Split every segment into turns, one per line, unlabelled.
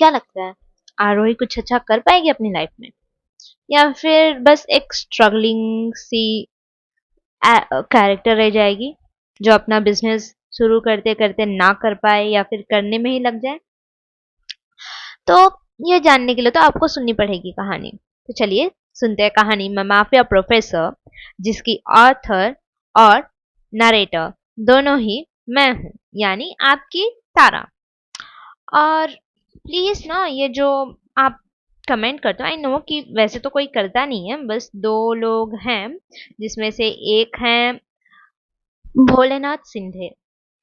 क्या लगता है, आरोही कुछ अच्छा कर पाएगी अपनी लाइफ में, या फिर बस एक स्ट्रगलिंग सी कैरेक्टर रह जाएगी जो अपना बिजनेस शुरू करते करते ना कर पाए या फिर करने में ही लग जाए? तो ये जानने के लिए तो आपको सुननी पड़ेगी कहानी। तो चलिए सुनते हैं कहानी माफिया प्रोफेसर, जिसकी ऑथर और नरेटर दोनों ही मैं हूँ, यानी आपकी तारा। और प्लीज ना, ये जो आप कमेंट करते हो, आई नो कि वैसे तो कोई करता नहीं है, बस दो लोग हैं, जिसमें से एक है भोलेनाथ सिंधे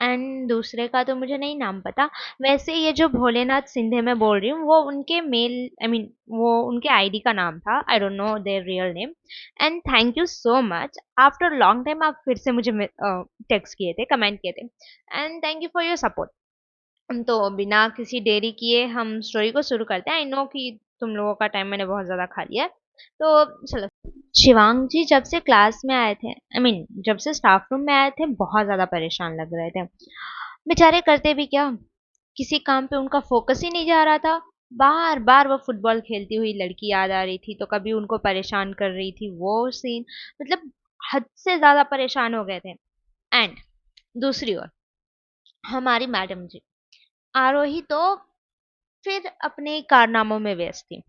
एंड दूसरे का तो मुझे नहीं नाम पता। वैसे ये जो भोलेनाथ सिंधे मैं बोल रही हूँ वो उनके मेल आई मीन वो उनके आईडी का नाम था। I don't know there real name. And thank you so much, after long time आप फिर से मुझे टेक्स्ट किए थे, कमेंट किए थे, and thank you for your support. तो बिना किसी देरी किए हम स्टोरी को शुरू करते हैं। आई नो कि तुम लोगों का टाइम मैंने बहुत ज़्यादा खा लिया है, तो चलो। शिवांग जी जब से क्लास में आए थे, आई मीन जब से स्टाफ रूम में आए थे, बहुत ज़्यादा परेशान लग रहे थे। बेचारे करते भी क्या, किसी काम पे उनका फोकस ही नहीं जा रहा था। बार बार वो फुटबॉल खेलती हुई लड़की याद आ रही थी, तो कभी उनको परेशान कर रही थी वो सीन, मतलब हद से ज़्यादा परेशान हो गए थे। एंड दूसरी ओर हमारी मैडम जी आरोही तो फिर अपने कारनामों में व्यस्त थी।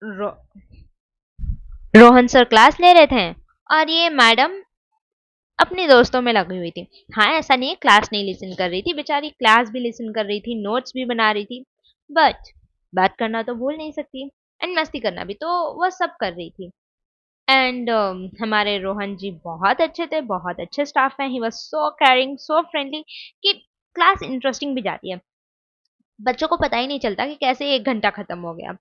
रो, रोहन सर क्लास ले रहे थे और ये मैडम अपने दोस्तों में लगी हुई थी। हाँ, ऐसा नहीं है क्लास नहीं लिसन कर रही थी, बेचारी क्लास भी लिसन कर रही थी, नोट्स भी बना रही थी, बट बात करना तो भूल नहीं सकती, एंड मस्ती करना भी तो वह सब कर रही थी। एंड हमारे रोहन जी बहुत अच्छे थे, बहुत अच्छे स्टाफ हैं, he was so caring, so friendly कि क्लास इंटरेस्टिंग भी जाती है। बच्चों को पता ही नहीं चलता कि कैसे 1 घंटा खत्म हो गया।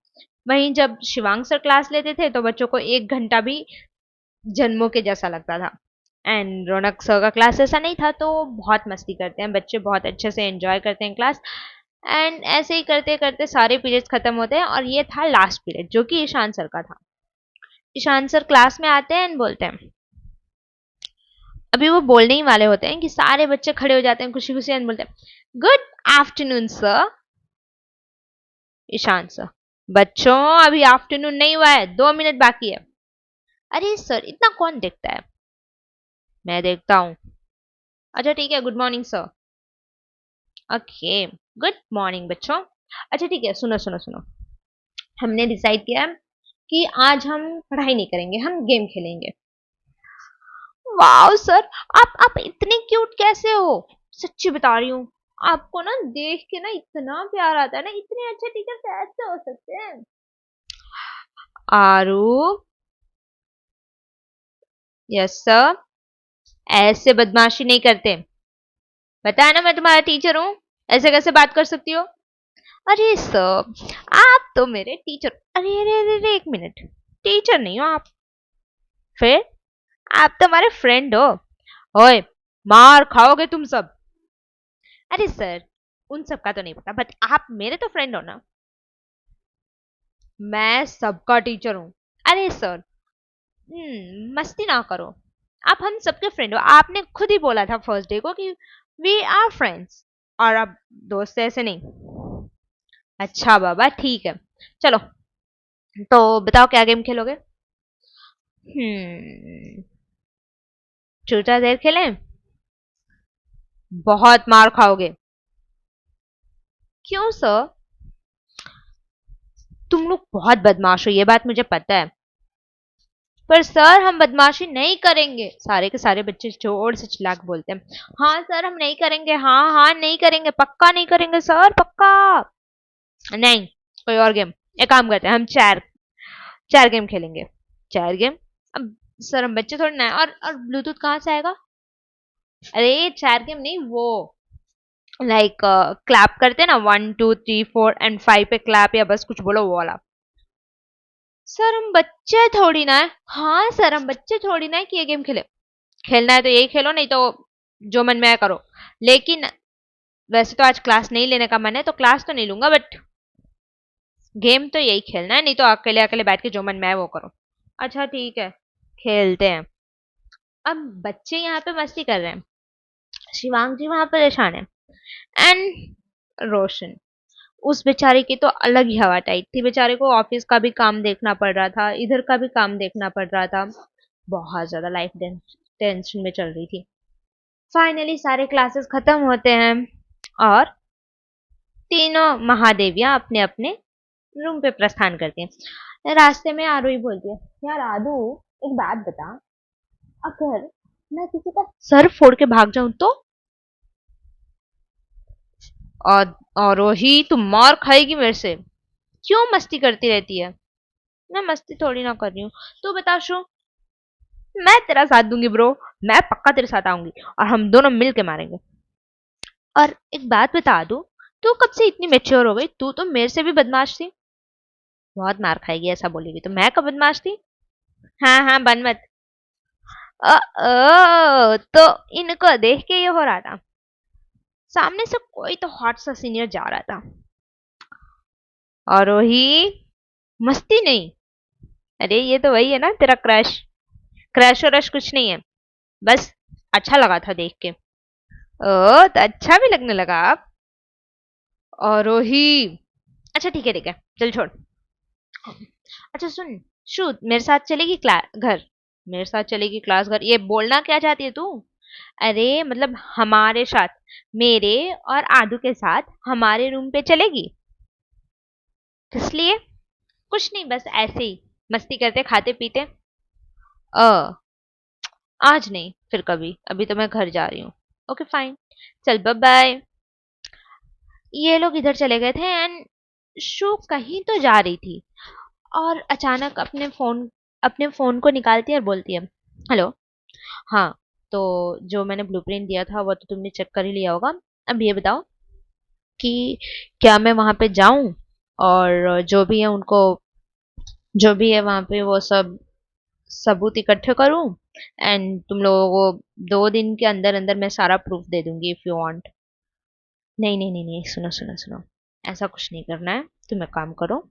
वहीं जब शिवांग सर क्लास लेते थे तो बच्चों को 1 घंटा भी जन्मों के जैसा लगता था। एंड रौनक सर का क्लास ऐसा नहीं था, तो बहुत मस्ती करते हैं बच्चे, बहुत अच्छे से एंजॉय करते हैं क्लास। एंड ऐसे ही करते करते सारे पीरियड्स खत्म होते हैं और ये था लास्ट पीरियड जो कि ईशान सर का था। ईशान सर क्लास में आते हैं एंड बोलते हैं, अभी वो बोलने ही वाले होते हैं कि सारे बच्चे खड़े हो जाते हैं खुशी खुशी एंड बोलते हैं, good afternoon sir. Ishan sir, बच्चों अभी आफ्टरनून नहीं हुआ है, 2 मिनट बाकी है। अरे सर इतना कौन देखता है? मैं देखता हूँ। अच्छा ठीक है, good morning sir. Okay, good morning बच्चों। अच्छा ठीक है, सुनो सुनो सुनो, हमने डिसाइड किया है कि आज हम पढ़ाई नहीं करेंगे, हम गेम खेलेंगे। वाओ सर, आप इतने क्यूट कैसे हो? सच्ची बता रही हूँ, आपको ना देख के ना इतना प्यार आता है ना, इतने अच्छे टीचर कैसे हो सकते हैं? आरू, यस सर, ऐसे बदमाशी नहीं करते। बताया ना मैं तुम्हारा टीचर हूँ, ऐसे कैसे बात कर सकती हो? अरे सर, आप तो मेरे टीचर, अरे अरे अरे अरे, 1 मिनट, टीचर नहीं हो आप, फिर आप तो हमारे फ्रेंड हो। ओए, मार खाओगे तुम सब। अरे सर, उन सब का तो नहीं पता, बट आप मेरे तो फ्रेंड हो ना। मैं सबका टीचर हूँ। अरे सर, मस्ती ना करो, आप हम सबके फ्रेंड हो, आपने खुद ही बोला था फर्स्ट डे को कि वी आर फ्रेंड्स, और अब दोस्त ऐसे नहीं। अच्छा बाबा ठीक है, चलो, तो बताओ क्या गेम खेलोगे? हम्म, छोटा देर खेलें? बहुत मार खाओगे। क्यों सर? तुम लोग बहुत बदमाश हो, ये बात मुझे पता है, पर सर हम बदमाशी नहीं करेंगे, सारे के सारे बच्चे जोर से चिल्ला के बोलते हैं। हाँ सर हम नहीं करेंगे, हाँ हाँ नहीं करेंगे, पक्का नहीं करेंगे सर, पक्का नहीं। कोई और गेम, एक काम करते हैं, हम चार चार गेम खेलेंगे। चार गेम? अब सर हम बच्चे थोड़ी ना है, और ब्लूटूथ कहाँ से आएगा? अरे चार गेम नहीं, वो लाइक क्लैप करते हैं ना, 1 2 3 4 एंड 5 पे क्लैप, या बस कुछ बोलो वो वाला। सर हम बच्चे थोड़ी ना है, हाँ सर हम बच्चे थोड़ी ना है कि ये गेम खेले। खेलना है तो यही खेलो, नहीं तो जो मन में आए करो। लेकिन वैसे तो आज क्लास नहीं लेने का मन है, तो क्लास तो नहीं लूंगा, बट गेम तो यही खेलना है, नहीं तो अकेले अकेले बैठ के जो मन में आए वो करो। अच्छा ठीक है, खेलते हैं। अब बच्चे यहाँ पे मस्ती कर रहे हैं, शिवांग जी वहां परेशान है, एंड रोशन, उस बेचारे की तो अलग ही हवा टाइट थी। बेचारे को ऑफिस का भी काम देखना पड़ रहा था, इधर का भी काम देखना पड़ रहा था। बहुत ज्यादा लाइफ टेंशन में चल रही थी। फाइनली सारे क्लासेस खत्म होते हैं और तीनों महादेवियां अपने अपने रूम पे प्रस्थान करती हैं। रास्ते में आरोही बोलती है, यार आदू, एक बात बता, अगर मैं किसी का सर फोड़ के भाग जाऊं तो? और आरोही, तुम मार खाएगी मेरे से। क्यों मस्ती करती रहती है? मैं मस्ती थोड़ी ना कर रही हूँ। तू बता शो, मैं तेरा साथ दूंगी ब्रो। मैं पक्का तेरे साथ आऊंगी और हम दोनों मिल के मारेंगे। और एक बात बता दूं, तू कब से इतनी मेच्योर हो गई? तू तो मेरे से भी बदमाश थी। बहुत मार खाएगी ऐसा बोलेगी तो। मैं कब बदमाश थी? हाँ हाँ, बन मत। तो इनको देख के ये हो रहा था। सामने से कोई तो हॉट सा सीनियर जा रहा था। आरोही, मस्ती नहीं। अरे ये तो वही है ना तेरा क्रश। क्रश और रश कुछ नहीं है, बस अच्छा लगा था देख के। ओ, तो अच्छा भी लगने लगा अब। आरोही, अच्छा ठीक है, चल छोड़। अच्छा सुन, शू मेरे साथ चलेगी क्लास घर? मेरे साथ चलेगी क्लास घर, ये बोलना क्या चाहती है तू? अरे मतलब हमारे साथ, मेरे और आदू के साथ हमारे रूम पे चलेगी? किस लिए? कुछ नहीं, बस ऐसे ही मस्ती करते खाते पीते। अ आज नहीं, फिर कभी। अभी तो मैं घर जा रही हूँ। ओके फाइन, चल बाय बाय। ये लोग इधर चले गए थे एंड शू कहीं तो जा रही थी और अचानक अपने फोन को निकालती है और बोलती है, हेलो। हाँ, तो जो मैंने ब्लूप्रिंट दिया था वो तो तुमने चेक कर ही लिया होगा। अब ये बताओ कि क्या मैं वहां पे जाऊं और जो भी है वहां पे वो सब सबूत इकट्ठे करूं एंड तुम लोगों को 2 दिन के अंदर अंदर मैं सारा प्रूफ दे दूंगी इफ यू वांट। नहीं नहीं नहीं नहीं, सुनो सुनो सुनो, ऐसा कुछ नहीं करना है। तुम एक काम करो,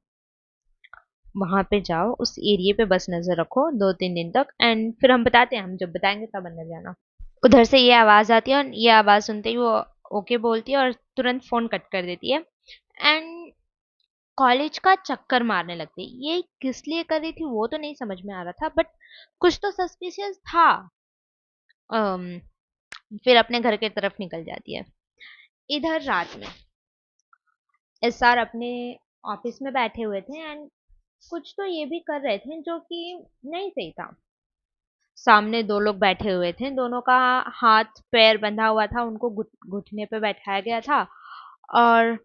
वहां पे जाओ, उस एरिया पे बस नजर रखो 2-3 दिन तक एंड फिर हम बताते हैं, हम जब बताएंगे तब अंदर जाना। उधर से ये आवाज आती है और ये आवाज सुनते ही वो ओके बोलती है और तुरंत फोन कट कर देती है एंड कॉलेज का चक्कर मारने लगती है। ये किस लिए कर रही थी वो तो नहीं समझ में आ रहा था, बट कुछ तो सस्पिशियस था। अम, फिर अपने घर की तरफ निकल जाती है। इधर रात में एसआर अपने ऑफिस में बैठे हुए थे एंड कुछ तो ये भी कर रहे थे जो कि नहीं सही था। सामने 2 लोग बैठे हुए थे, दोनों का हाथ पैर बंधा हुआ था, उनको घुटने पे बैठाया गया था। और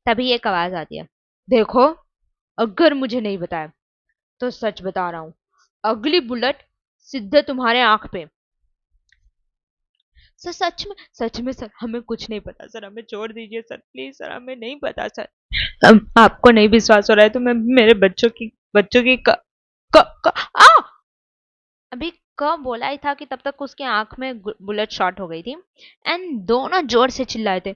तभी एक आवाज आती है, देखो, अगर मुझे नहीं बताया तो सच बता रहा हूं, अगली बुलेट सीधे तुम्हारे आंख पे। सर सच में सर, हमें कुछ नहीं पता सर, हमें छोड़ दीजिए सर, प्लीज सर, हमें नहीं पता सर। आपको नहीं विश्वास हो रहा है तो मैं मेरे बच्चों की आ! अभी क बोला ही था कि तब तक उसके आंख में बुलेट शॉट हो गई थी एंड दोनों जोर से चिल्लाए थे,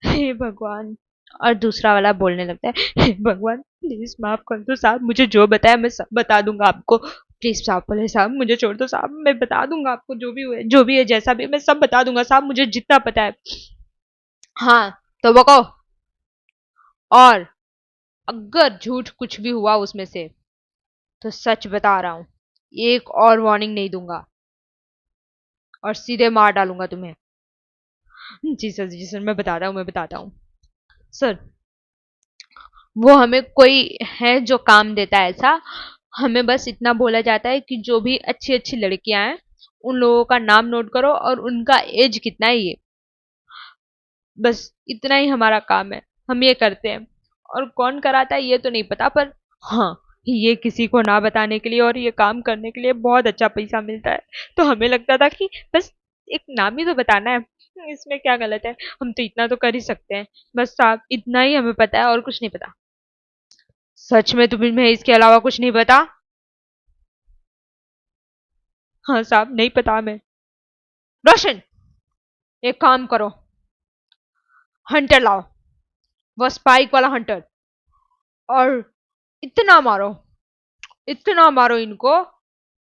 हे भगवान। और दूसरा वाला बोलने लगता है, हे भगवान प्लीज माफ कर दो साहब, मुझे जो बताया मैं सब बता दूंगा आपको। प्लीज साहब, बोले साहब मुझे छोड़ दो साहब, मैं बता दूंगा आपको जो भी हुए, जो भी है जैसा भी, मैं सब बता दूंगा साहब, मुझे जितना पता है। हाँ, तो बको। और अगर झूठ कुछ भी हुआ उसमें से तो सच बता रहा हूं, एक और वार्निंग नहीं दूंगा और सीधे मार डालूंगा तुम्हें। जी सर, मैं बताता हूँ सर। वो हमें कोई है जो काम देता है ऐसा, हमें बस इतना बोला जाता है कि जो भी अच्छी अच्छी लड़कियां हैं उन लोगों का नाम नोट करो और उनका एज कितना है ये, बस इतना ही हमारा काम है, हम ये करते हैं। और कौन कराता है ये तो नहीं पता, पर हाँ, ये किसी को ना बताने के लिए और ये काम करने के लिए बहुत अच्छा पैसा मिलता है। तो हमें लगता था कि बस एक नाम ही तो बताना है, इसमें क्या गलत है, हम तो इतना तो कर ही सकते हैं। बस साहब इतना ही हमें पता है और कुछ नहीं पता। सच में तुम्हें इसके अलावा कुछ नहीं पता? हाँ साहब, नहीं पता हमें। रोशन, एक काम करो, हंटर लाओ, वो स्पाइक वाला हंटर, और इतना मारो, इतना मारो इनको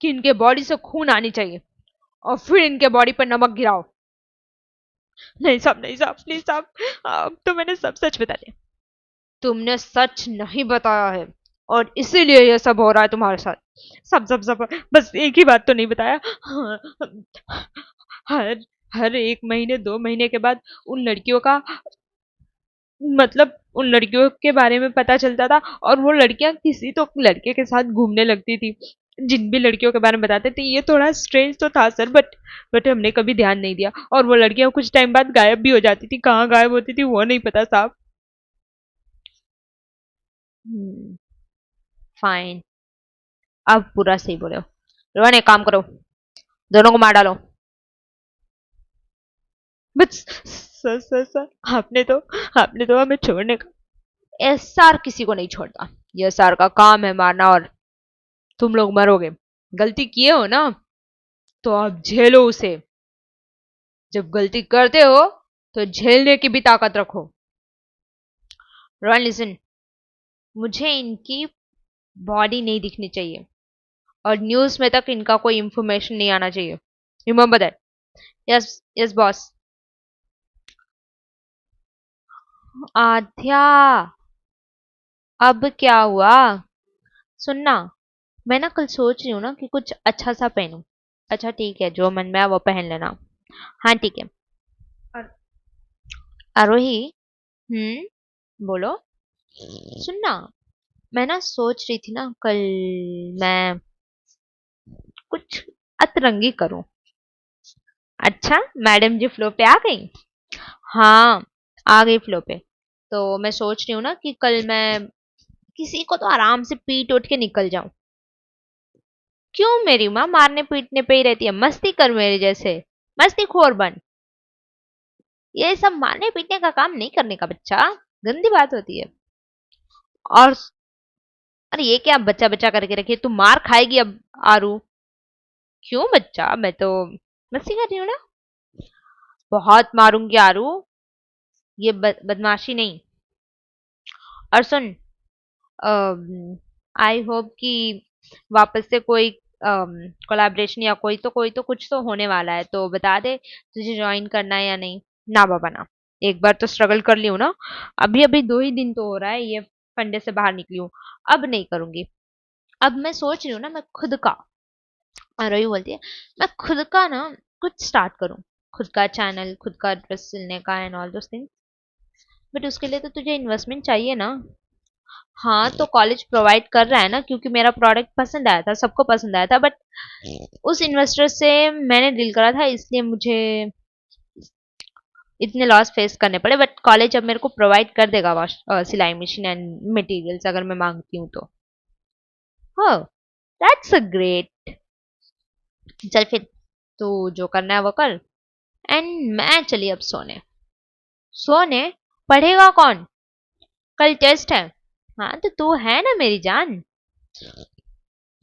कि इनके बॉडी से खून आनी चाहिए और फिर इनके बॉडी पर नमक गिराओ। नहीं साहब, नहीं साहब, प्लीज साहब, अब तो मैंने सब सच बता दिया। तुमने सच नहीं बताया है और इसीलिए ये सब हो रहा है तुम्हारे साथ। सब सब सब, बस एक ही बात तो नहीं बताया। हर हर 1 महीने 2 महीने के बाद उन लड़कियों का, मतलब उन लड़कियों के बारे में पता चलता था, और वो लड़कियां किसी तो लड़के के साथ घूमने लगती थी। जिन भी लड़कियों के बारे में बताते थे, ये थोड़ा स्ट्रेंज तो था सर, बट हमने कभी ध्यान नहीं दिया, और वो लड़कियां कुछ टाइम बाद गायब भी हो जाती थी। कहाँ गायब होती थी वो नहीं पता साहब। फाइन, अब पूरा सही बोले हो। रोहन, एक काम करो, दोनों को मार डालो। बस सर सर सर, आपने तो हमें छोड़ने का। एसआर किसी को नहीं छोड़ता, ये एसआर का काम है मारना, और तुम लोग मरोगे। गलती किए हो ना, तो आप झेलो उसे। जब गलती करते हो तो झेलने की भी ताकत रखो। रॉन लिसन, मुझे इनकी बॉडी नहीं दिखनी चाहिए, और न्यूज में तक इनका कोई इंफॉर्मेशन नहीं आना चाहिए। Remember that. Yes yes boss. आध्या, अब क्या हुआ? सुनना, मैं ना कल सोच रही हूँ ना कि कुछ अच्छा सा पहनूं। अच्छा ठीक है, जो मन में आए वो पहन लेना। हाँ ठीक है। और आरोही। बोलो। सुनना, मैं ना सोच रही थी ना कल मैं कुछ अतरंगी करूं। अच्छा, मैडम जी फ्लो पे आ गई? हाँ, आ गई फ्लो पे। तो मैं सोच रही हूँ ना कि कल मैं किसी को तो आराम से पीट उठ के निकल जाऊं। क्यों, मेरी माँ मारने पीटने पे ही रहती है? मस्ती कर मेरे जैसे, मस्ती खोर बन। ये सब मारने पीटने का काम नहीं करने का बच्चा, गंदी बात होती है। और अरे ये क्या बच्चा बच्चा करके रखी है? तू मार खाएगी अब, आरू। क्यों बच्चा, मैं तो मस्ती कर रही हूँ ना। बहुत मारूंगी आरू, ये बदमाशी नहीं। और सुन, आई होप कि वापस से कोई कोलैबोरेशन या कोई तो कुछ तो होने वाला है, तो बता दे तुझे ज्वाइन करना है या नहीं। ना बाबा ना, एक बार तो स्ट्रगल कर ली हूँ ना। अभी अभी 2 ही दिन तो हो रहा है ये फंडे से बाहर निकली हूँ। अब नहीं करूंगी। अब मैं सोच रही हूँ ना, मैं खुद का, और रही बोलती है, मैं खुद का ना कुछ स्टार्ट करूँ। खुद का चैनल, खुद का ड्रेस सिलने का and all those things. But उसके लिए तो तुझे इन्वेस्टमेंट चाहिए ना। हाँ, तो कॉलेज प्रोवाइड कर रहा है ना, क्योंकि मेरा प्रोडक्ट पसंद आया था, सबको पसंद आया था। बट उस इन्वेस्टर से मैंने डील करा था, इसलिए मुझे इतने लॉस फेस करने पड़े। बट कॉलेज अब मेरे को प्रोवाइड कर देगा सिलाई मशीन एंड मटेरियल्स, अगर मैं मांगती हूँ तो। हो, दैट्स अ ग्रेट। चल फिर, तू जो करना है वो कर, एंड मैं चली अब सोने। सोने? पढ़ेगा कौन? कल टेस्ट है। हाँ तो तू है ना मेरी जान।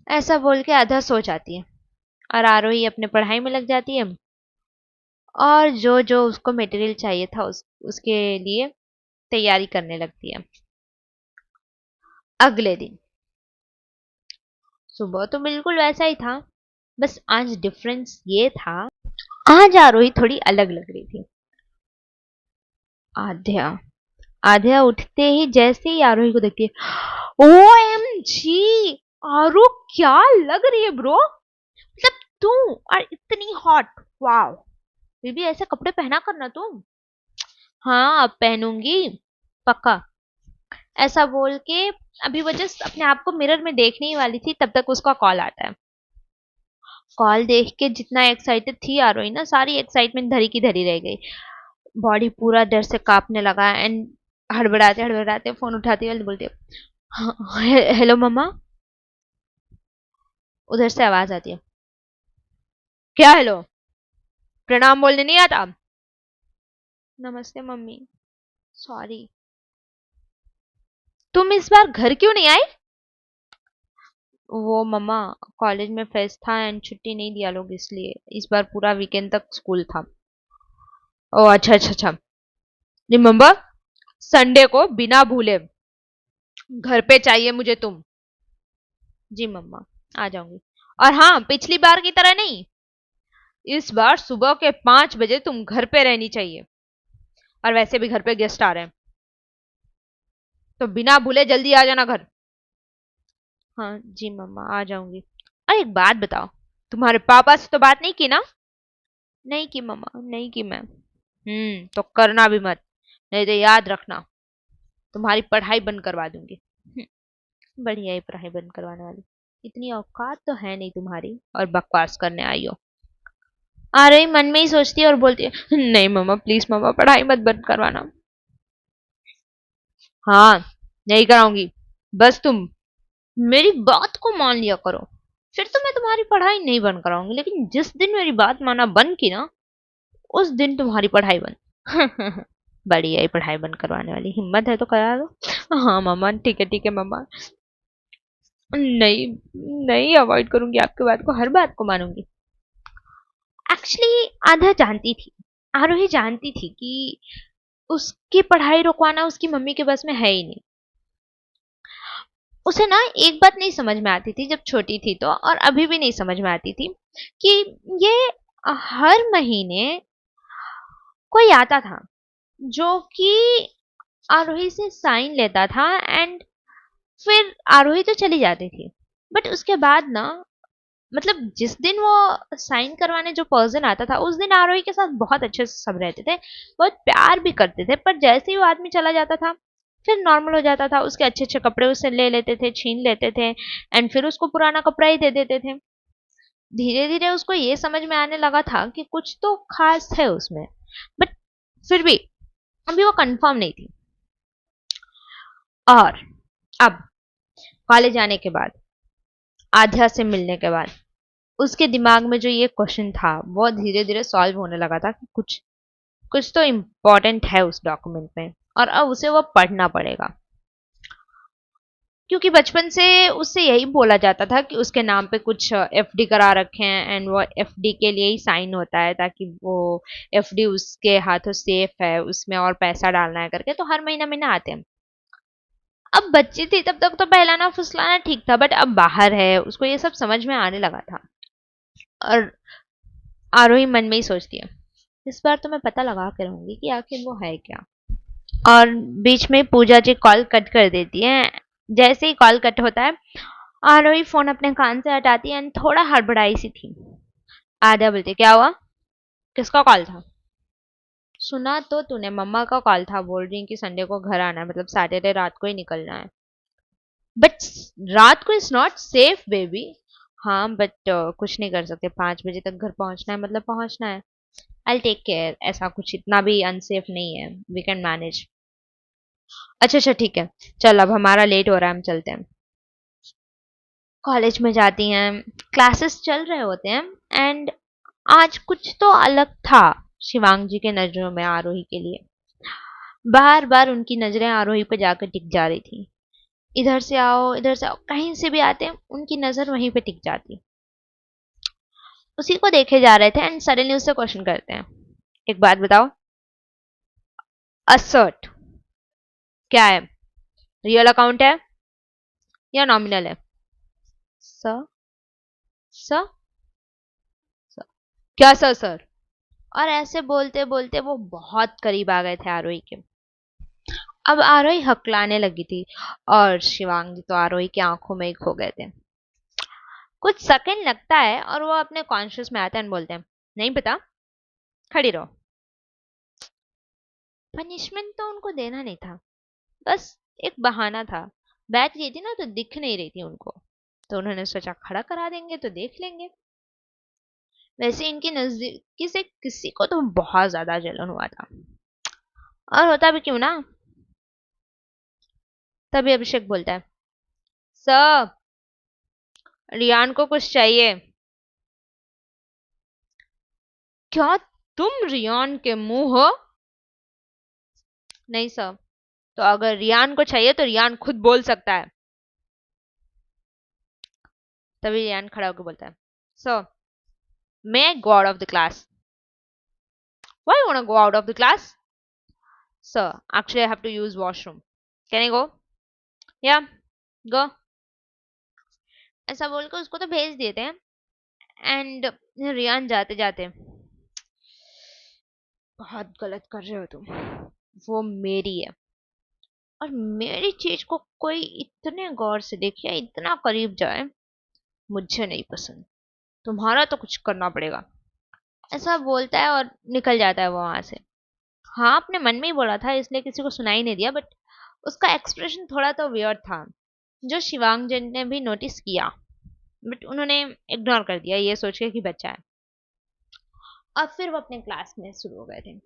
ऐसा बोल के आधा सो जाती है, और आरोही अपने पढ़ाई में लग जाती है, और जो जो उसको मटेरियल चाहिए था उसके लिए तैयारी करने लगती है। अगले दिन सुबह तो बिल्कुल वैसा ही था, बस आज डिफरेंस ये था, आज आरोही थोड़ी अलग लग रही थी। आध्या, आध्या उठते ही जैसे ही आरोही को देखती है, OMG, आरू क्या लग रही है ब्रो। मतलब तू, और इतनी हॉट, वाओ। फिर भी ऐसे कपड़े पहना करना तू। हाँ अब पहनूंगी, पक्का। ऐसा बोल के अभी वो जस्ट अपने आप को मिरर में देखने ही वाली थी, तब तक उसका कॉल आता है। कॉल देख के जितना एक्साइटेड थी आरोही ना, सारी एक्साइटमेंट धरी की धरी रह गई। बॉडी पूरा डर से कांपने लगा, एंड हड़बड़ाते हड़बड़ाते फोन उठाती है, बोलती है, "हाँ, हेलो मम्मा।" उधर से आवाज आती है, क्या हेलो, प्रणाम बोलने नहीं आता? नमस्ते मम्मी, सॉरी। तुम इस बार घर क्यों नहीं आई? वो मम्मा, कॉलेज में फेस्ट था एंड छुट्टी नहीं दिया लोग, इसलिए इस बार पूरा वीकेंड तक स्कूल था। ओ अच्छा अच्छा अच्छा। रिमेम्बर, संडे को बिना भूले घर पे चाहिए मुझे तुम। जी मम्मा, आ जाऊंगी। और हाँ, पिछली बार की तरह नहीं, इस बार सुबह के 5 बजे तुम घर पे रहनी चाहिए, और वैसे भी घर पे गेस्ट आ रहे हैं, तो बिना भूले जल्दी आ जाना घर। हाँ जी मम्मा, आ जाऊंगी। और एक बात बताओ, तुम्हारे पापा से तो बात नहीं की ना? नहीं की मम्मा, नहीं की मैं। तो करना भी मत, नहीं तो याद रखना, तुम्हारी पढ़ाई बंद करवा दूंगी। बढ़िया ही पढ़ाई बंद करवाने वाली, इतनी औकात तो है नहीं तुम्हारी, और बकवास करने आई हो। आ रही मन में ही सोचती है और बोलती है, नहीं मम्मा प्लीज मम्मा, पढ़ाई मत बंद करवाना। हाँ, नहीं कराऊंगी, बस तुम मेरी बात को मान लिया करो, फिर तो मैं तुम्हारी पढ़ाई नहीं बंद कराऊंगी, लेकिन जिस दिन मेरी बात माना बंद की ना, उस दिन तुम्हारी पढ़ाई बंद। बढ़िया ही पढ़ाई बंद करवाने वाली, हिम्मत है तो करा दो। हाँ मामा, ठीक है मामा। नहीं, नहीं अवॉइड करूंगी आपकी बात को, हर बात को मानूंगी। एक्चुअली आधा जानती थी, आरोही जानती थी कि उसकी पढ़ाई रुकवाना उसकी मम्मी के बस में है ही नहीं। उसे ना एक बात नहीं समझ में आती थी जब छोटी थी तो, और अभी भी नहीं समझ में आती थी, कि ये हर महीने कोई आता था जो कि आरोही से साइन लेता था, एंड फिर आरोही तो चली जाती थी, बट उसके बाद ना, मतलब जिस दिन वो साइन करवाने जो पर्सन आता था, उस दिन आरोही के साथ बहुत अच्छे से सब रहते थे, बहुत प्यार भी करते थे, पर जैसे ही वो आदमी चला जाता था, फिर नॉर्मल हो जाता था, उसके अच्छे अच्छे कपड़े उससे ले लेते थे, छीन लेते थे, एंड फिर उसको पुराना कपड़ा ही दे देते थे। धीरे धीरे उसको ये समझ में आने लगा था कि कुछ तो खास है उसमें, बट फिर भी अभी वो कंफर्म नहीं थी। और अब कॉलेज आने के बाद, आध्या से मिलने के बाद, उसके दिमाग में जो ये क्वेश्चन था वो धीरे धीरे सॉल्व होने लगा था कि कुछ कुछ तो इम्पोर्टेंट है उस डॉक्यूमेंट में, और अब उसे वो पढ़ना पड़ेगा, क्योंकि बचपन से उससे यही बोला जाता था कि उसके नाम पे कुछ एफडी करा रखे हैं, एंड वो एफडी के लिए ही साइन होता है, ताकि वो एफडी उसके हाथों सेफ है, उसमें और पैसा डालना है करके, तो हर महीना महीना आते हैं। अब बच्ची थी तब तक तो बहलाना फुसलाना ठीक था, बट अब बाहर है, उसको ये सब समझ में आने लगा था। और आरोही मन में ही सोचती है, इस बार तो मैं पता लगा के रहूंगी कि आखिर वो है क्या। और बीच में पूजा जी कॉल कट कर देती है। जैसे ही कॉल कट होता है, आरोही फोन अपने कान से हटाती है, एंड थोड़ा हड़बड़ाई सी थी। आद्या बोलती, क्या हुआ, किसका कॉल था? सुना तो तूने, मम्मा का कॉल था, बोल रही कि संडे को घर आना है, मतलब सैटरडे रात को ही निकलना है। बट रात को इज नॉट सेफ बेबी। हाँ बट कुछ नहीं कर सकते, 5 बजे तक घर पहुंचना है, मतलब पहुंचना है। आई टेक केयर, ऐसा कुछ इतना भी अनसेफ नहीं है, वी कैन मैनेज। अच्छा अच्छा ठीक है, चल अब हमारा लेट हो रहा है, हम चलते हैं। कॉलेज में जाती हैं, क्लासेस चल रहे होते हैं, एंड आज कुछ तो अलग था शिवांग जी के नजरों में आरोही के लिए। बार बार उनकी नजरें आरोही पे जाकर टिक जा रही थी। इधर से आओ, इधर से आओ, कहीं से भी आते हैं उनकी नजर वहीं पे टिक जाती। उसी को देखे जा रहे थे, एंड सडनली उससे क्वेश्चन करते हैं, एक बात बताओ, असर्ट क्या है, रियल अकाउंट है या नॉमिनल है? सर, सर, सर, क्या सर सर? और ऐसे बोलते बोलते वो बहुत करीब आ गए थे आरोही के। अब आरोही हकलाने लगी थी, और शिवांगी तो आरोही की आंखों में ही खो गए थे। कुछ सेकंड लगता है और वो अपने कॉन्शियस में आते हैं, बोलते हैं, नहीं पता, खड़ी रहो। पनिशमेंट तो उनको देना नहीं था, बस एक बहाना था। बैठ गई थी ना तो दिख नहीं रही थी उनको, तो उन्होंने सोचा खड़ा करा देंगे तो देख लेंगे। वैसे इनकी नजदीकी से किसी को तो बहुत ज्यादा जलन हुआ था, और होता भी क्यों ना। तभी अभिषेक बोलता है, सर, रियान को कुछ चाहिए। क्या तुम रियान के मुंह हो? नहीं सर, तो अगर रियान को चाहिए तो रियान खुद बोल सकता है। तभी रियान खड़ा होकर बोलता है, sir, may I go out of the class? Why you wanna go out of the class? Sir, actually I have to use washroom. Can I go? Yeah, go. ऐसा बोलकर उसको तो भेज देते हैं, एंड रियान जाते जाते, बहुत गलत कर रहे हो तुम, वो मेरी है, और मेरी चीज को कोई इतने गौर से देखे, इतना करीब जाए, मुझे नहीं पसंद, तुम्हारा तो कुछ करना पड़ेगा। ऐसा बोलता है और निकल जाता है वो वहां से। हाँ, अपने मन में ही बोला था इसलिए किसी को सुनाई नहीं दिया, बट उसका एक्सप्रेशन थोड़ा तो वियर्ड था, जो शिवांग जन ने भी नोटिस किया, बट उन्होंने इग्नोर कर दिया ये सोच के कि बच्चा है। और फिर वो अपने क्लास में शुरू हो गए थे।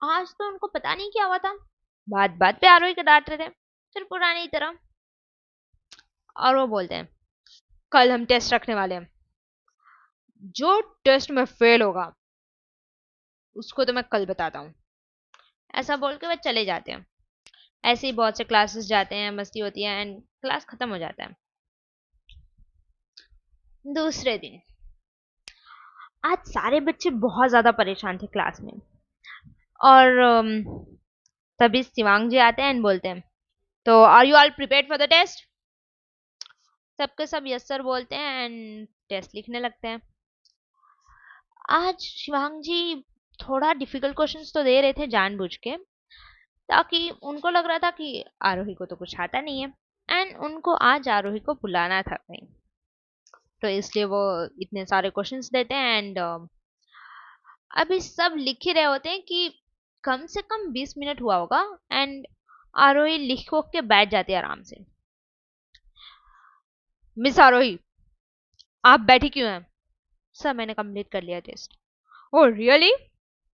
आज तो उनको पता नहीं क्या हुआ था, बात बात पे आरोही को डांट रहे थे, फिर पुरानी तरह। और वो बोलते हैं कल हम टेस्ट रखने वाले हैं, जो टेस्ट में फेल होगा उसको तो मैं कल बताता हूँ। ऐसा बोल के वे चले जाते हैं। ऐसे ही बहुत से क्लासेस जाते हैं, मस्ती होती है, एंड क्लास खत्म हो जाता है। दूसरे दिन, आज सारे बच्चे बहुत ज्यादा परेशान थे क्लास में, और तभी शिवांग जी आते हैं एंड बोलते हैं, तो are you all prepared for the test? सबके सब यस सर बोलते हैं एंड टेस्ट लिखने लगते हैं। आज शिवांग जी थोड़ा डिफिकल्ट क्वेश्चंस तो दे रहे थे जानबूझ के, ताकि उनको लग रहा था कि आरोही को तो कुछ आता नहीं है, एंड उनको आज आरोही को बुलाना था कहीं, तो इसलिए वो इतने सारे क्वेश्चंस देते हैं। एंड अभी सब लिख ही रहे होते हैं कि कम से कम 20 मिनट हुआ होगा, एंड आरोही लिख के बैठ जाती है आराम से। मिस आरोही, आप बैठी क्यों हैं? सर मैंने कंप्लीट कर लिया test. Oh really?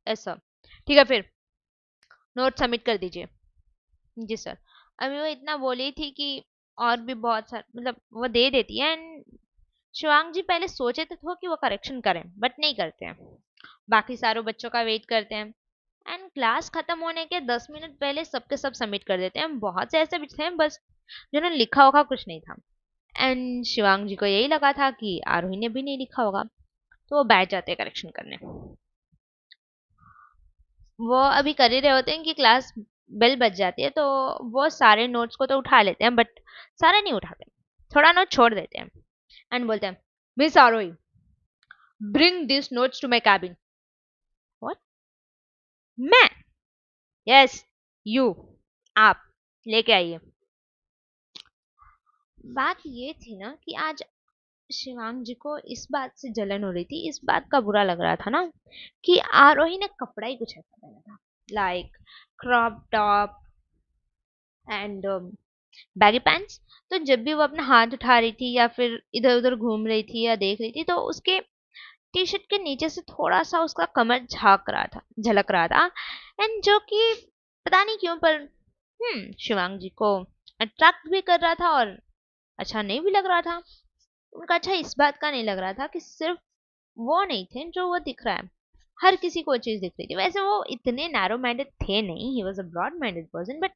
Yes sir. ठीक है, फिर नोट सबमिट कर दीजिए। जी सर। अभी वो इतना बोली थी कि और भी बहुत सारे, मतलब वो दे देती है, एंड शिवांग जी पहले सोचे तो कि वो करेक्शन करें, बट नहीं करते हैं, बाकी सारों बच्चों का वेट करते हैं, एंड क्लास खत्म होने के 10 मिनट पहले सबके सब सबमिट कर देते हैं। बहुत से ऐसे बच्चे हैं बस जिन्होंने लिखा होगा कुछ नहीं था, एंड शिवांग जी को यही लगा था कि आरोही ने भी नहीं लिखा होगा, तो वो बैठ जाते हैं करेक्शन करने। वो अभी कर ही रहे होते हैं कि क्लास बेल बज जाती है, तो वो सारे नोट्स को तो उठा लेते हैं, बट सारे नहीं उठाते, थोड़ा नोट छोड़ देते हैं, एंड बोलते हैं miss Aarohi, bring this notes to my cabin. What? मैं? यस, यू, आप लेके आइए। बात ये थी ना कि आज शिवांग जी को इस बात से जलन हो रही थी, इस बात का बुरा लग रहा था ना कि आरोही ने कपड़ा ही कुछ ऐसा पहना था, like crop top and baggy pants. तो जब भी वो अपना हाथ उठा रही थी या फिर इधर उधर घूम रही थी या देख रही थी, तो उसके टी शर्ट के नीचे से थोड़ा सा उसका कमर झांक रहा था, झलक रहा था, एंड जो कि पता नहीं क्यों पर शिवांग जी को अट्रैक्ट भी कर रहा था और अच्छा नहीं भी लग रहा था। उनका अच्छा इस बात का नहीं लग रहा था कि सिर्फ वो नहीं थे जो वो दिख रहा है, हर किसी को वो चीज दिख रही थी। वैसे वो इतने नैरो माइंडेड थे नहीं, he was a broad minded person, but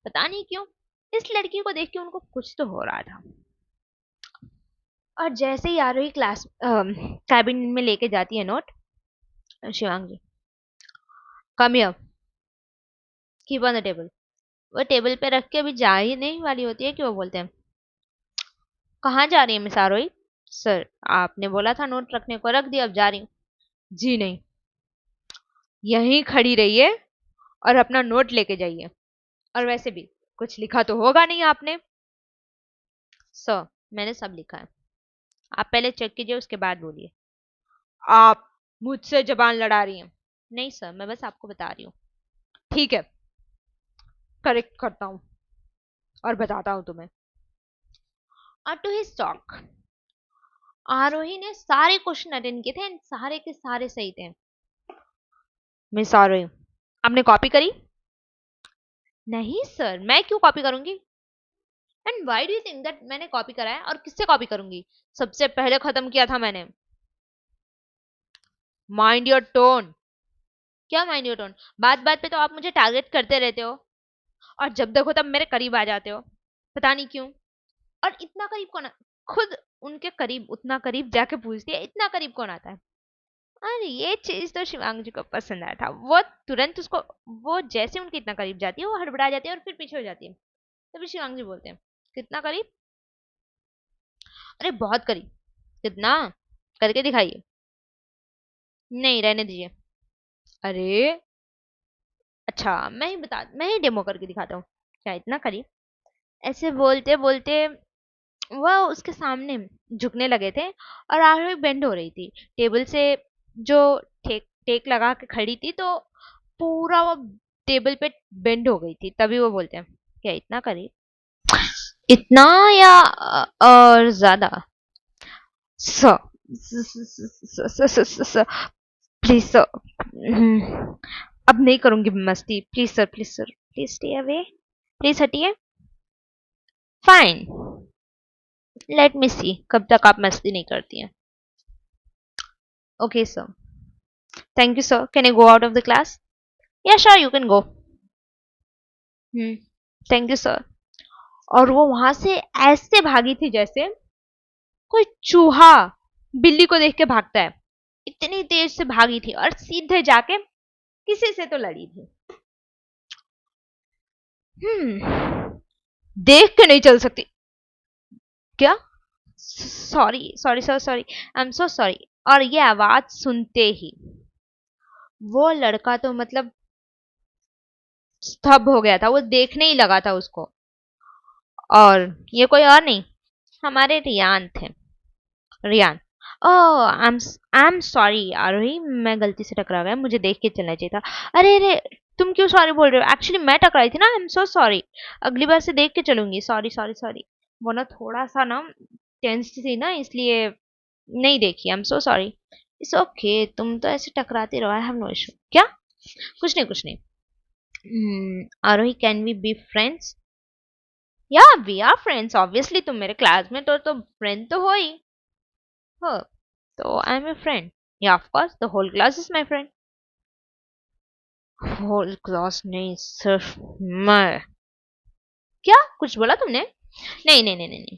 पता नहीं क्यों इस लड़की को देख के उनको कुछ तो हो रहा था। और जैसे ही आरोही क्लास कैबिन में लेके जाती है note, Shivang ji, come here, keep on the table. वो टेबल पे रख के अभी जा ही नहीं वाली होती है कि वो बोलते हैं कहाँ जा रही है मिस आरोही? सर आपने बोला था नोट रखने को, रख दिया, अब जा रही हूँ। जी नहीं, यहीं खड़ी रहिए और अपना नोट लेके जाइए, और वैसे भी कुछ लिखा तो होगा नहीं आपने। सर मैंने सब लिखा है, आप पहले चेक कीजिए उसके बाद बोलिए। आप मुझसे जबान लड़ा रही हैं। नहीं सर, मैं बस आपको बता रही हूँ। ठीक है, करेक्ट करता हूँ और बताता हूँ तुम्हें। और टू हिज टॉक, आरोही ने सारे क्वेश्चन अटेंड किए थे एंड सारे के सारे सही थे। मिस आरोही, आपने कॉपी करी? नहीं सर, मैं क्यों कॉपी करूंगी? And why do you think that मैंने कॉपी करा है, और किससे कॉपी करूंगी? सबसे पहले खत्म किया था मैंने। Mind your tone. क्या माइंड योर टोन? बात बात पे तो आप मुझे टारगेट करते रहते हो, और जब देखो तब मेरे करीब आ जाते हो, पता नहीं क्यों। और इतना करीब कौन खुद उनके करीब, उतना करीब जाके पूछती है इतना करीब कौन आता है। और ये चीज तो शिवांग जी को पसंद आया था, वो तुरंत उसको, वो जैसे उनके इतना करीब जाती है वो हड़बड़ा जाती है और फिर पीछे हो जाती है। तभी शिवांग जी बोलते हैं कितना करीब? अरे बहुत करीब। कितना? करके दिखाइए। नहीं, रहने दीजिए। अरे अच्छा, मैं ही डेमो करके दिखाता हूँ। क्या इतना करिए। ऐसे बोलते बोलते वह उसके सामने झुकने लगे थे और आरोही बेंड हो रही थी टेबल से। जो टेक टेक लगा के खड़ी थी, तो पूरा वो टेबल पे बेंड हो गई थी। तभी वो बोलते हैं, क्या इतना करिए। इतना या और ज्यादा। Sir, sir, please sir. अब नहीं करूंगी मस्ती। Please sir, please sir, please stay away. Please हटिए। फाइन, लेट मी सी कब तक आप मस्ती नहीं करती हैं। Okay sir, thank you sir, can I go out of the class? Yeah sure, you can go. Thank you sir. और वो वहां से ऐसे भागी थी जैसे कोई चूहा बिल्ली को देख के भागता है। इतनी तेज से भागी थी और सीधे जाके किसी से तो लड़ी थी। देख के नहीं चल सकती क्या? Sorry sorry sir, sorry, I am so sorry. और ये आवाज सुनते ही वो लड़का तो मतलब स्तब्ध हो गया था। वो देखने ही लगा था उसको। और ये कोई और नहीं, हमारे रियान थे। रियान। ओह, आई एम सॉरी आरोही, मैं गलती से टकरा गया, मुझे देख के चलना चाहिए था। अरे अरे, तुम क्यों सॉरी बोल रहे हो? एक्चुअली मैं टकराई थी ना, आई एम सो सॉरी। अगली बार से देख के चलूंगी। Sorry sorry sorry. वो ना थोड़ा सा ना टेंस थी ना, इसलिए नहीं देखी। I am so sorry. It's okay, तुम तो ऐसे टकराते रहो, आई हैव नो इशू। क्या? कुछ नहीं, कुछ नहीं। आरोही, कैन वी बी फ्रेंड्स? या वी आर फ्रेंड्स ऑब्वियसली, तुम मेरे क्लास में तो फ्रेंड तो हो ही। हो तो आई एम ए फ्रेंड। या of course, the whole class is my friend. Whole class नहीं, सिर्फ मैं। क्या कुछ बोला तुमने? नहीं नहीं नहीं नहीं नहीं।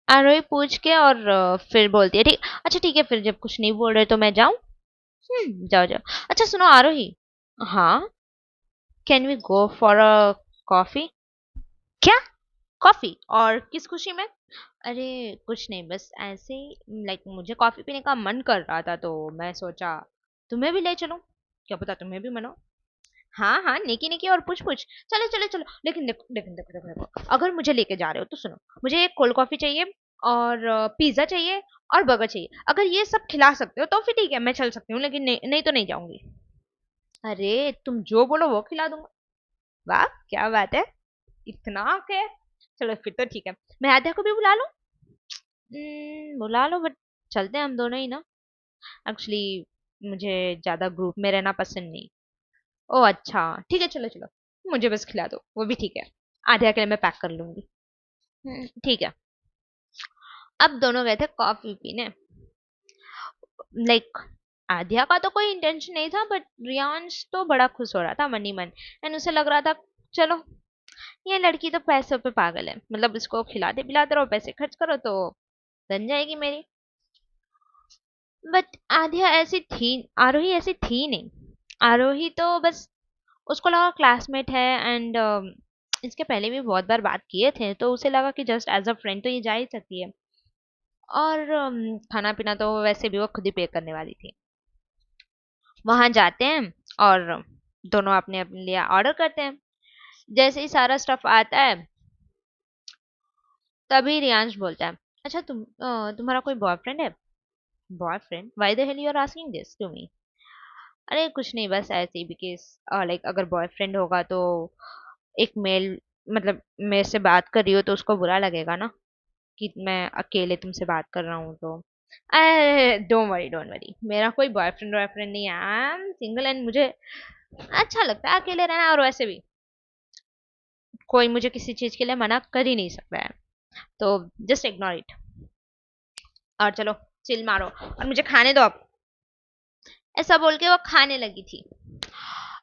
आरोही पूछ के और फिर बोलती है, ठीक, अच्छा ठीक है, फिर जब कुछ नहीं बोल रहे तो मैं जाऊं? जाओ जाओ। अच्छा सुनो आरोही। हाँ, can we go for a coffee? क्या? कॉफी? और किस खुशी में? अरे कुछ नहीं, बस ऐसे ही, लाइक मुझे कॉफी पीने का मन कर रहा था, तो मैं सोचा तुम्हें भी ले चलूं। क्या पता तुम्हें भी मन हो। हाँ हाँ, नेकी नेकी और पूछ पूछ। चलो चलो चलो, लेकिन देखो देखो देखो देखो देखो, अगर मुझे लेके जा रहे हो तो सुनो, मुझे एक कोल्ड कॉफी चाहिए और पिज्जा चाहिए और बर्गर चाहिए। अगर ये सब खिला सकते हो तो फिर ठीक है, मैं चल सकती हूँ, लेकिन नहीं, नहीं तो नहीं जाऊंगी। अरे तुम जो बोलो वो खिला दूंगा। वाह, क्या बात है, इतना के। चलो फिर तो ठीक है, मैं आद्या को भी बुला लूं। बुला लो, बट चलते हैं हम दोनों ही ना। एक्चुअली मुझे ज्यादा ग्रुप में रहना पसंद नहीं। ओ अच्छा, ठीक है, चलो चलो, मुझे बस खिला दो, वो भी ठीक है। आधे के लिए मैं पैक कर लूंगी। ठीक है। अब दोनों गए थे कॉफी पीने। लाइक आध्या का तो कोई इंटेंशन नहीं था, बट रियांश तो बड़ा खुश हो रहा था मन ही मन। एंड उसे लग रहा था, चलो, ये लड़की तो पैसों पे पागल है, मतलब इसको खिलाते पिलाते रहो, पैसे खर्च करो तो बन जाएगी मेरी। बट आध्या ऐसी थी, आरोही ऐसी थी नहीं। आरोही तो बस, उसको लगा क्लासमेट है, एंड इसके पहले भी बहुत बार बात किए थे, तो उसे लगा कि जस्ट एज अ फ्रेंड तो ये जा ही सकती है। और खाना पीना तो वैसे भी वो खुद ही पे करने वाली थी। वहां जाते हैं और दोनों अपने अपने लिए ऑर्डर करते हैं। जैसे ही सारा स्टफ आता है, तभी रियांश बोलता है, अच्छा तुम्हारा कोई बॉयफ्रेंड है? Boyfriend? Why the hell you are asking this to me? अरे कुछ नहीं, बस ऐसे ही, बिकॉज लाइक अगर बॉयफ्रेंड होगा तो एक मेल, मतलब मेरे से बात कर रही हो तो उसको बुरा लगेगा ना, कि मैं अकेले तुमसे बात कर रहा हूँ तो। अरे डोंट वरी, डोंट वरी, मेरा कोई बॉयफ्रेंड वॉयफ्रेंड नहीं है, आई एम सिंगल, एंड मुझे अच्छा लगता है अकेले रहना। और वैसे भी कोई मुझे किसी चीज के लिए मना कर ही नहीं सकता है, तो जस्ट इग्नोर इट। और चलो, चिल मारो और मुझे खाने दो अब। ऐसा बोल के वो खाने लगी थी।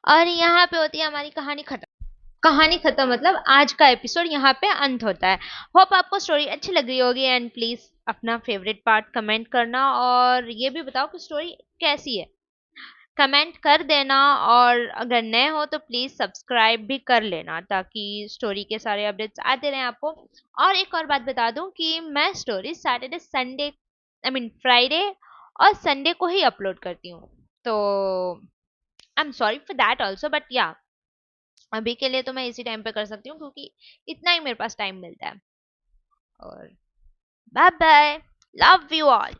और यहाँ पे होती है हमारी कहानी खत्म। कहानी खत्म मतलब आज का एपिसोड यहाँ पे अंत होता है। होप आपको स्टोरी अच्छी लग रही होगी, एंड प्लीज अपना फेवरेट पार्ट कमेंट करना, और ये भी बताओ कि स्टोरी कैसी है, कमेंट कर देना। और अगर नए हो तो प्लीज सब्सक्राइब भी कर लेना, ताकि स्टोरी के सारे अपडेट्स आते रहें आपको। और एक और बात बता दूं कि मैं story Saturday Sunday, I mean Friday और संडे को ही अपलोड करती हूँ। तो I am sorry for that also, but या अभी के लिए तो मैं इसी टाइम पे कर सकती हूँ क्योंकि इतना ही मेरे पास टाइम मिलता है। और bye bye, love you all.